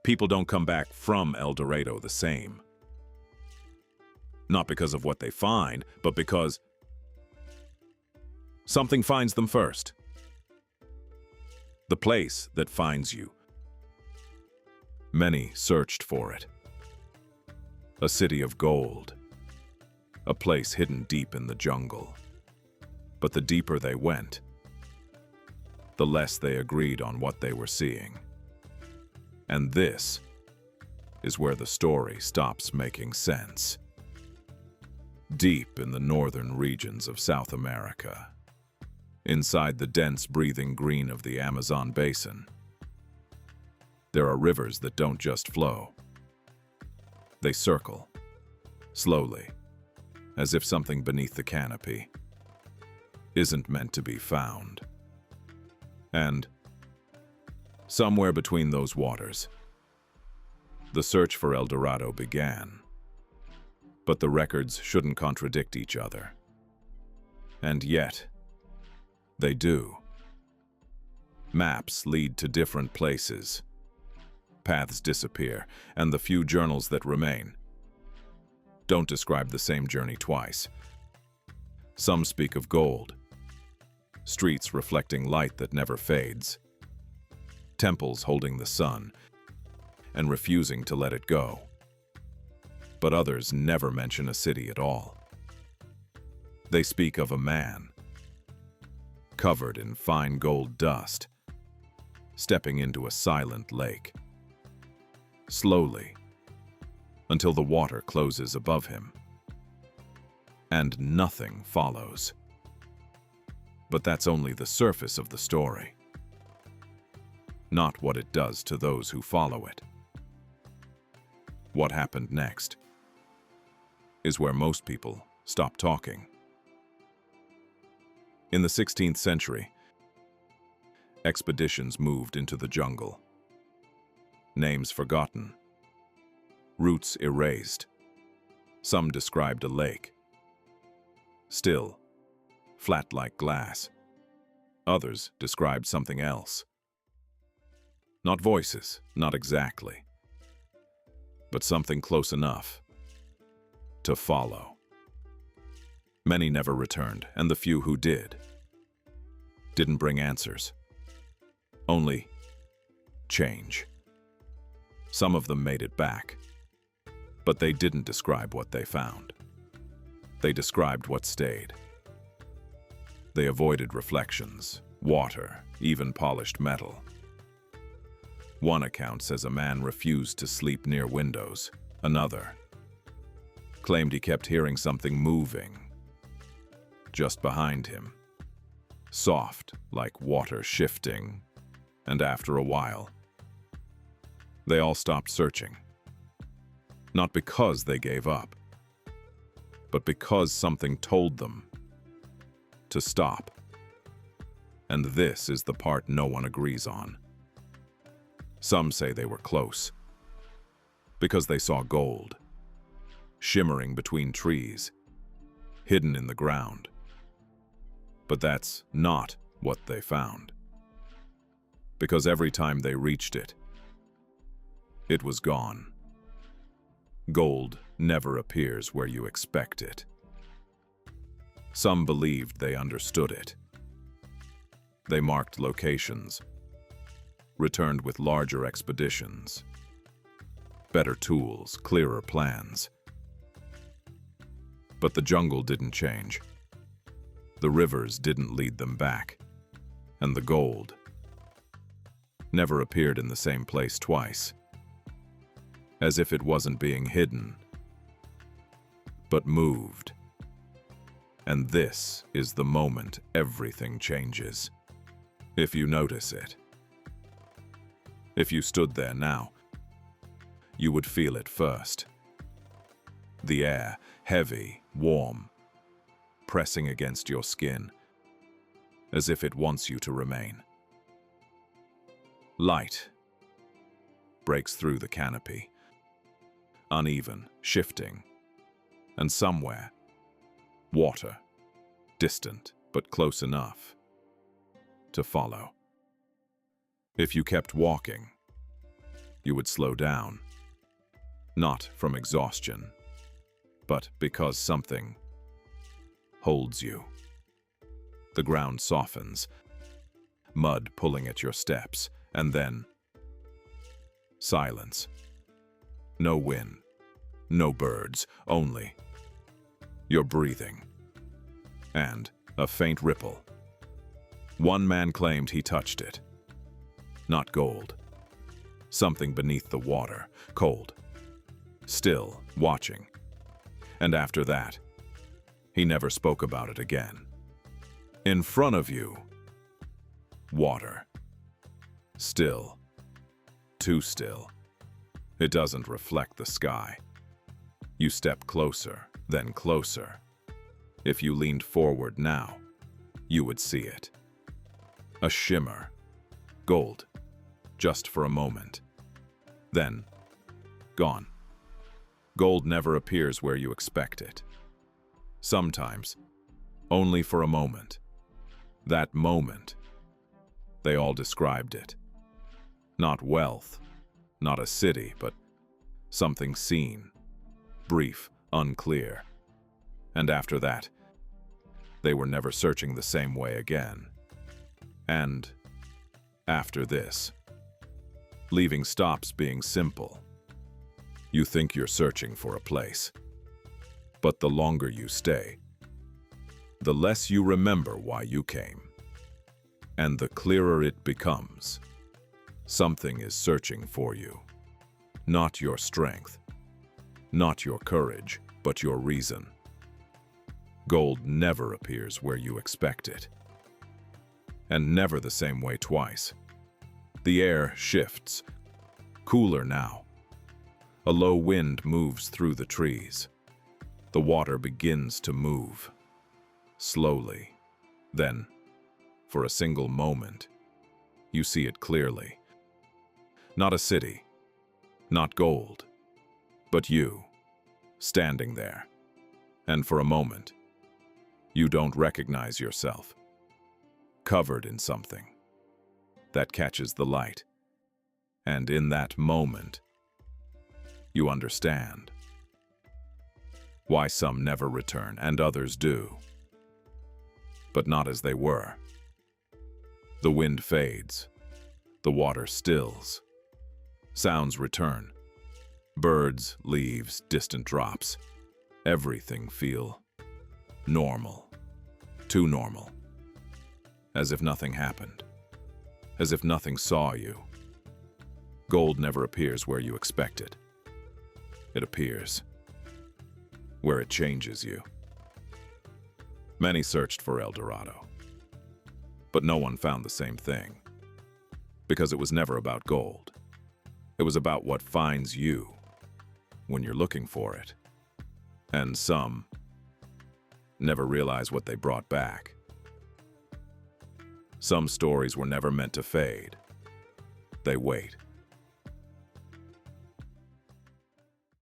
People don't come back from El Dorado the same. Not because of what they find, but because something finds them first. The place that finds you. Many searched for it. A city of gold. A place hidden deep in the jungle. But the deeper they went, the less they agreed on what they were seeing. And this is where the story stops making sense. Deep in the northern regions of South America, inside the dense breathing green of the Amazon basin, there are rivers that don't just flow. They circle, slowly, as if something beneath the canopy isn't meant to be found. And somewhere between those waters, the search for El Dorado began. But the records shouldn't contradict each other. And yet, they do. Maps lead to different places. Paths disappear, and the few journals that remain don't describe the same journey twice. Some speak of gold, streets reflecting light that never fades, temples holding the sun and refusing to let it go. But others never mention a city at all. They speak of a man, covered in fine gold dust, stepping into a silent lake. Slowly, until the water closes above him, and nothing follows. But that's only the surface of the story, not what it does to those who follow it. What happened next is where most people stop talking. In the 16th century, expeditions moved into the jungle. Names forgotten, routes erased. Some described a lake, still, flat like glass. Others described something else. Not voices, not exactly, but something close enough to follow. Many never returned, and the few who didn't bring answers, only change. Some of them made it back, but they didn't describe what they found. They described what stayed. They avoided reflections, water, even polished metal. One account says a man refused to sleep near windows. Another claimed he kept hearing something moving just behind him, soft like water shifting, and after a while, they all stopped searching. Not because they gave up, but because something told them to stop. And this is the part no one agrees on. Some say they were close, because they saw gold, shimmering between trees, hidden in the ground. But that's not what they found, because every time they reached it, it was gone. Gold never appears where you expect it. Some believed they understood it. They marked locations, returned with larger expeditions, better tools, clearer plans. But the jungle didn't change. The rivers didn't lead them back, and the gold never appeared in the same place twice, as if it wasn't being hidden, but moved. And this is the moment everything changes, if you notice it. If you stood there now, you would feel it first. The air, heavy, warm, pressing against your skin, as if it wants you to remain. Light breaks through the canopy, uneven, shifting, and somewhere, water, distant but close enough to follow. If you kept walking, you would slow down. Not from exhaustion, but because something holds you. The ground softens, mud pulling at your steps, and then silence. No wind, no birds, only your breathing and a faint ripple. One man claimed he touched it. Not gold. Something beneath the water, cold, still, watching. And after that, he never spoke about it again. In front of you, water. Still. Too still. It doesn't reflect the sky. You step closer, then closer. If you leaned forward now, you would see it. A shimmer. Gold. Just for a moment. Then, gone. Gold never appears where you expect it. Sometimes, only for a moment. That moment, they all described it. Not wealth, not a city, but something seen, brief, unclear. And after that, they were never searching the same way again. And after this, leaving stops being simple. You think you're searching for a place, but the longer you stay, the less you remember why you came. And the clearer it becomes. Something is searching for you. Not your strength, not your courage, but your reason. Gold never appears where you expect it. And never the same way twice. The air shifts, cooler now. A low wind moves through the trees. The water begins to move. Slowly. Then, for a single moment, you see it clearly. Not a city, not gold, but you, standing there. And for a moment, you don't recognize yourself. Covered in something that catches the light. And in that moment, you understand why some never return and others do. But not as they were. The wind fades. The water stills. Sounds return. Birds, leaves, distant drops. Everything feel normal. Too normal. As if nothing happened. As if nothing saw you. Gold never appears where you expect it. It appears where it changes you. Many searched for El Dorado, but no one found the same thing. Because it was never about gold. It was about what finds you when you're looking for it. And some never realize what they brought back. Some stories were never meant to fade. They wait.